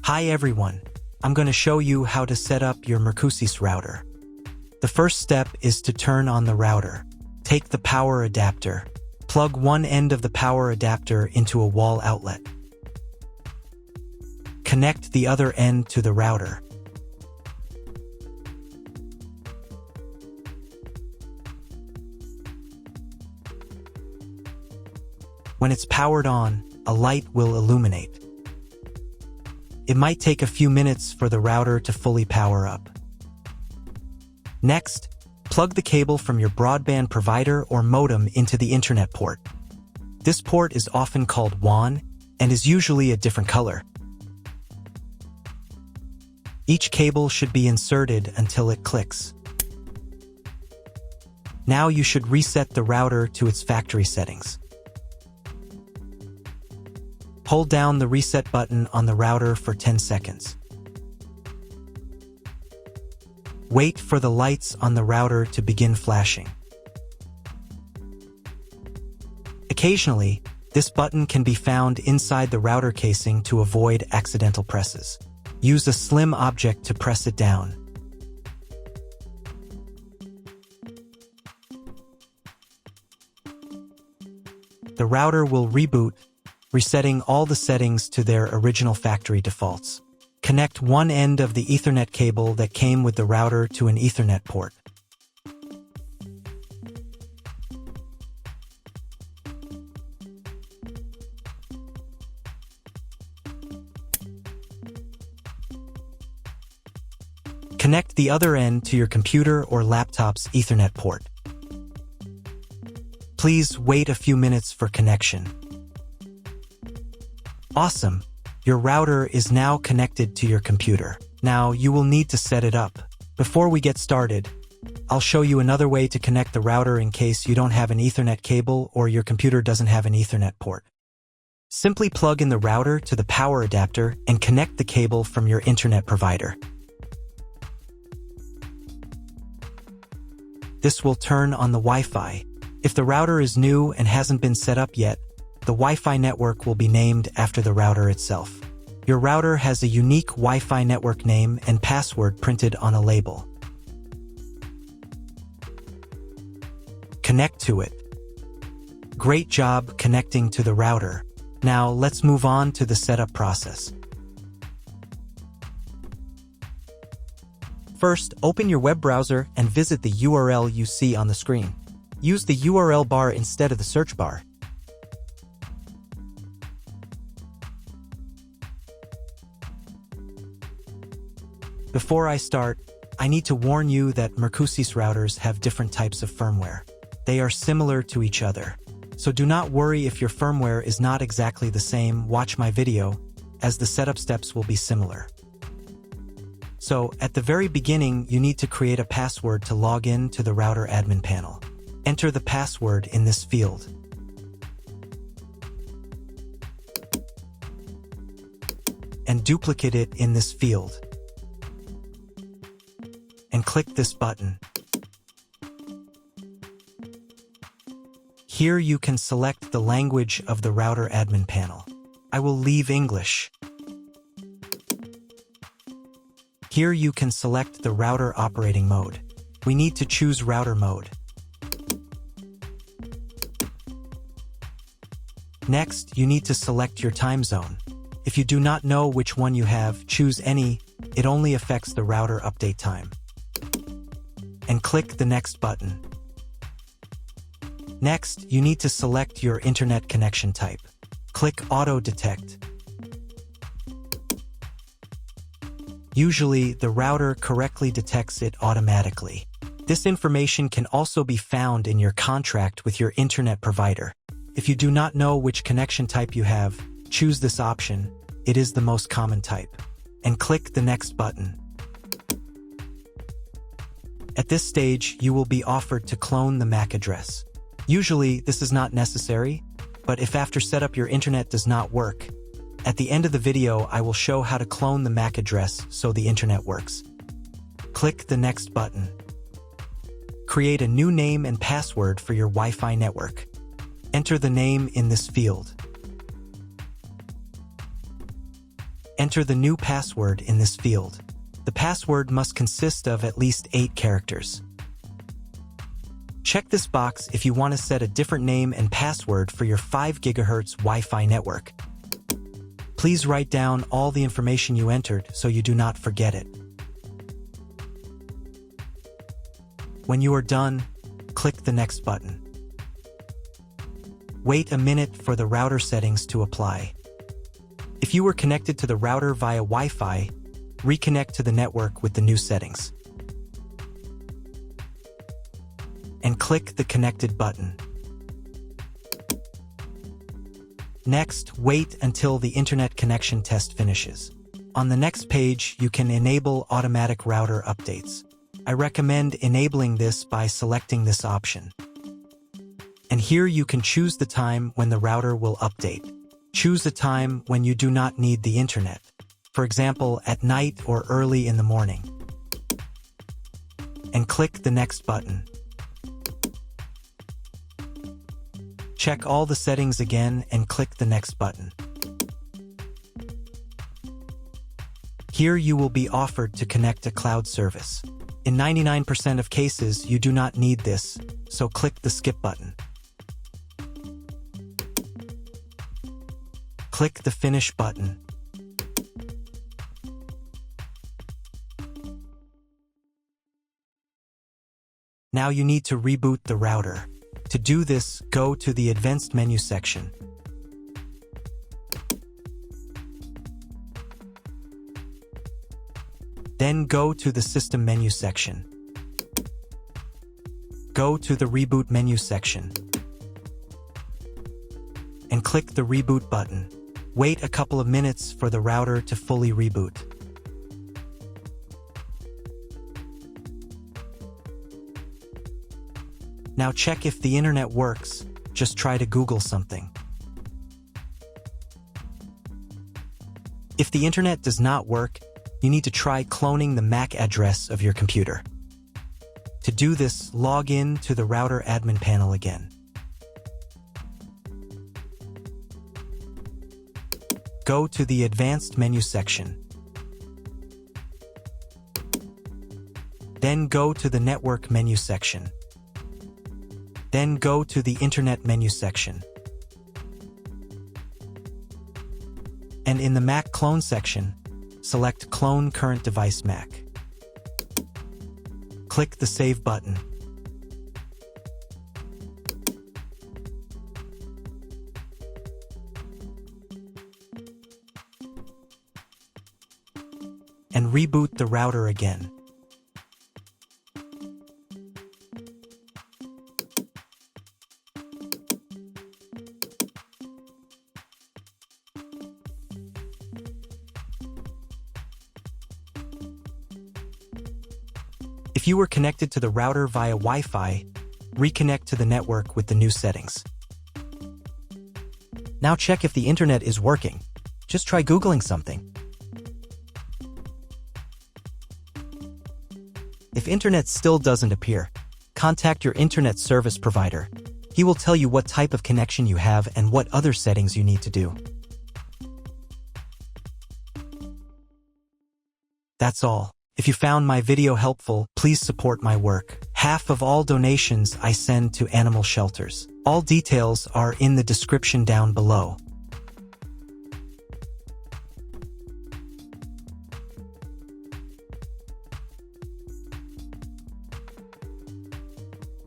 Hi everyone, I'm going to show you how to set up your Mercusys router. The first step is to turn on the router. Take the power adapter. Plug one end of the power adapter into a wall outlet. Connect the other end to the router. When it's powered on, a light will illuminate. It might take a few minutes for the router to fully power up. Next, plug the cable from your broadband provider or modem into the Internet port. This port is often called WAN and is usually a different color. Each cable should be inserted until it clicks. Now you should reset the router to its factory settings. Hold down the reset button on the router for 10 seconds. Wait for the lights on the router to begin flashing. Occasionally, this button can be found inside the router casing to avoid accidental presses. Use a slim object to press it down. The router will reboot, resetting all the settings to their original factory defaults. Connect one end of the Ethernet cable that came with the router to an Ethernet port. Connect the other end to your computer or laptop's Ethernet port. Please wait a few minutes for connection. Awesome! Your router is now connected to your computer. Now you will need to set it up. Before we get started, I'll show you another way to connect the router in case you don't have an Ethernet cable or your computer doesn't have an Ethernet port. Simply plug in the router to the power adapter and connect the cable from your internet provider. This will turn on the Wi-Fi. If the router is new and hasn't been set up yet, the Wi-Fi network will be named after the router itself. Your router has a unique Wi-Fi network name and password printed on a label. Connect to it. Great job connecting to the router. Now let's move on to the setup process. First, open your web browser and visit the URL you see on the screen. Use the URL bar instead of the search bar. Before I start, I need to warn you that Mercusys routers have different types of firmware. They are similar to each other. So do not worry if your firmware is not exactly the same. Watch my video, as the setup steps will be similar. So, at the very beginning, you need to create a password to log in to the router admin panel. Enter the password in this field. And duplicate it in this field. And click this button. Here you can select the language of the router admin panel. I will leave English. Here you can select the router operating mode. We need to choose router mode. Next, you need to select your time zone. If you do not know which one you have, choose any. It only affects the router update time. And click the next button. Next, you need to select your internet connection type. Click Auto Detect. Usually, the router correctly detects it automatically. This information can also be found in your contract with your internet provider. If you do not know which connection type you have, choose this option. It is the most common type. And click the next button. At this stage, you will be offered to clone the MAC address. Usually, this is not necessary, but if after setup your internet does not work, at the end of the video I will show how to clone the MAC address so the internet works. Click the next button. Create a new name and password for your Wi-Fi network. Enter the name in this field. Enter the new password in this field. The password must consist of at least 8 characters. Check this box if you want to set a different name and password for your 5 GHz Wi-Fi network. Please write down all the information you entered so you do not forget it. When you are done, click the Next button. Wait a minute for the router settings to apply. If you were connected to the router via Wi-Fi, reconnect to the network with the new settings. And click the Connected button. Next, wait until the internet connection test finishes. On the next page, you can enable automatic router updates. I recommend enabling this by selecting this option. And here you can choose the time when the router will update. Choose a time when you do not need the internet. For example, at night or early in the morning. And click the Next button. Check all the settings again and click the Next button. Here you will be offered to connect a cloud service. In 99% of cases, you do not need this, so click the Skip button. Click the Finish button. Now you need to reboot the router. To do this, go to the Advanced menu section. Then go to the System menu section. Go to the Reboot menu section. And click the Reboot button. Wait a couple of minutes for the router to fully reboot. Now check if the internet works. Just try to Google something. If the internet does not work, you need to try cloning the MAC address of your computer. To do this, log in to the router admin panel again. Go to the Advanced menu section. Then go to the Network menu section. Then go to the Internet menu section. And in the Mac Clone section, select Clone Current Device Mac. Click the Save button. And reboot the router again. If you were connected to the router via Wi-Fi, reconnect to the network with the new settings. Now check if the internet is working. Just try Googling something. If internet still doesn't appear, contact your internet service provider. He will tell you what type of connection you have and what other settings you need to do. That's all. If you found my video helpful, please support my work. Half of all donations I send to animal shelters. All details are in the description down below.